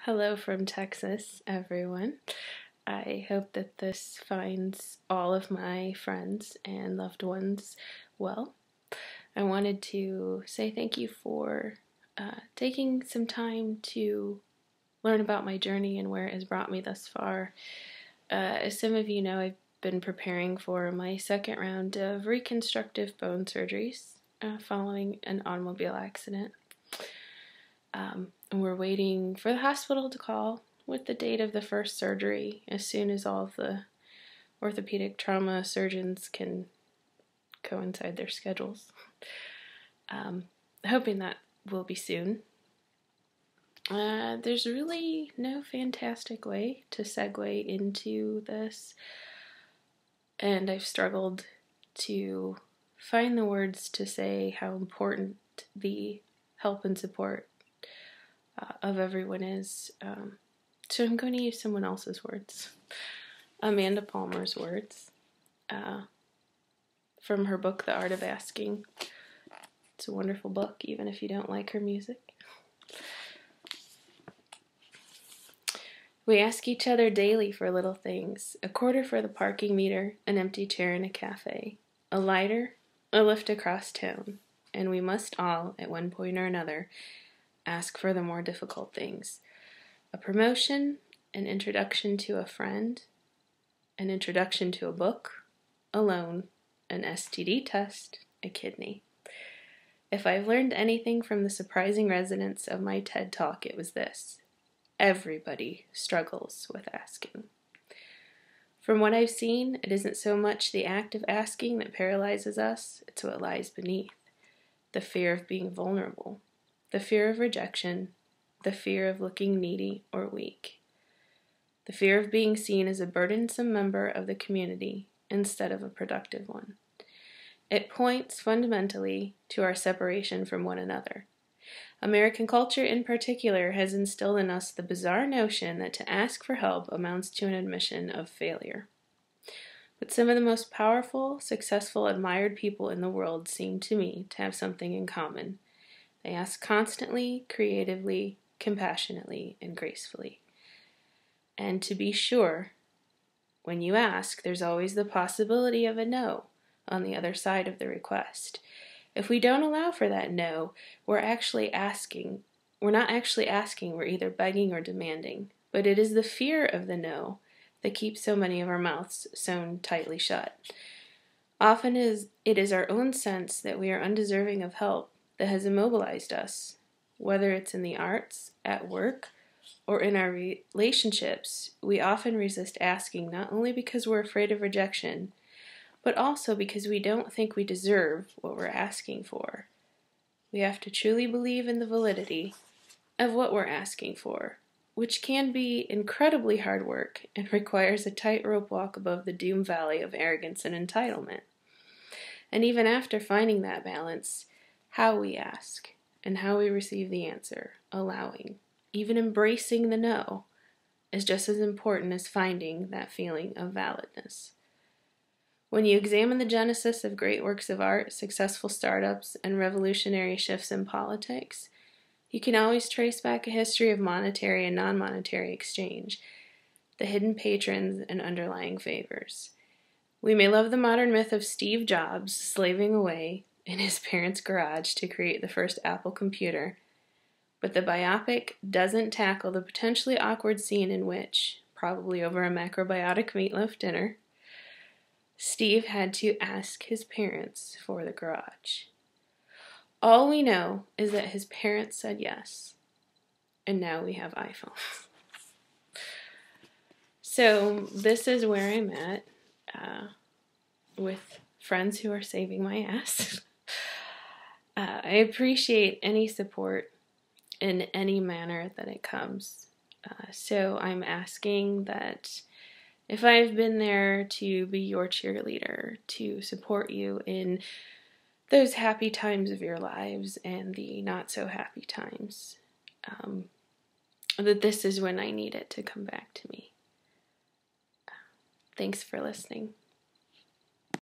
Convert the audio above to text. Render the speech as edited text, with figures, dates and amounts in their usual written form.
Hello from Texas, everyone. I hope that this finds all of my friends and loved ones well. I wanted to say thank you for taking some time to learn about my journey and where it has brought me thus far. As some of you know, I've been preparing for my second round of reconstructive bone surgeries following an automobile accident. And we're waiting for the hospital to call with the date of the first surgery as soon as all of the orthopedic trauma surgeons can coincide their schedules. Hoping that will be soon. There's really no fantastic way to segue into this, and I've struggled to find the words to say how important the help and support of everyone is. So I'm going to use someone else's words. Amanda Palmer's words from her book, The Art of Asking. It's a wonderful book, even if you don't like her music. We ask each other daily for little things: a quarter for the parking meter, an empty chair in a cafe, a lighter, a lift across town, and we must all, at one point or another, ask for the more difficult things: a promotion, an introduction to a friend, an introduction to a book, a loan, an STD test, a kidney. If I've learned anything from the surprising resonance of my TED Talk, it was this: everybody struggles with asking. From what I've seen, it isn't so much the act of asking that paralyzes us, it's what lies beneath: the fear of being vulnerable, the fear of rejection, the fear of looking needy or weak, the fear of being seen as a burdensome member of the community instead of a productive one. It points fundamentally to our separation from one another. American culture in particular has instilled in us the bizarre notion that to ask for help amounts to an admission of failure. But some of the most powerful, successful, admired people in the world seem to me to have something in common. They ask constantly, creatively, compassionately, and gracefully. And to be sure, when you ask, there's always the possibility of a no on the other side of the request. If we don't allow for that no, we're not actually asking, we're either begging or demanding. But it is the fear of the no that keeps so many of our mouths sewn tightly shut. Often it is our own sense that we are undeserving of help that has immobilized us, whether it's in the arts, at work, or in our relationships. We often resist asking, not only because we're afraid of rejection, but also because we don't think we deserve what we're asking for. We have to truly believe in the validity of what we're asking for, which can be incredibly hard work and requires a tightrope walk above the doom valley of arrogance and entitlement. And even after finding that balance, how we ask and how we receive the answer, allowing, even embracing the no, is just as important as finding that feeling of validness. When you examine the genesis of great works of art, successful startups, and revolutionary shifts in politics, you can always trace back a history of monetary and non-monetary exchange, the hidden patrons and underlying favors. We may love the modern myth of Steve Jobs slaving away in his parents' garage to create the first Apple computer, but the biopic doesn't tackle the potentially awkward scene in which, probably over a macrobiotic meatloaf dinner, Steve had to ask his parents for the garage. All we know is that his parents said yes, and now we have iPhones. So this is where I'm at with friends who are saving my ass. I appreciate any support in any manner that it comes. So I'm asking that if I've been there to be your cheerleader, to support you in those happy times of your lives and the not so happy times, that this is when I need it to come back to me. Thanks for listening.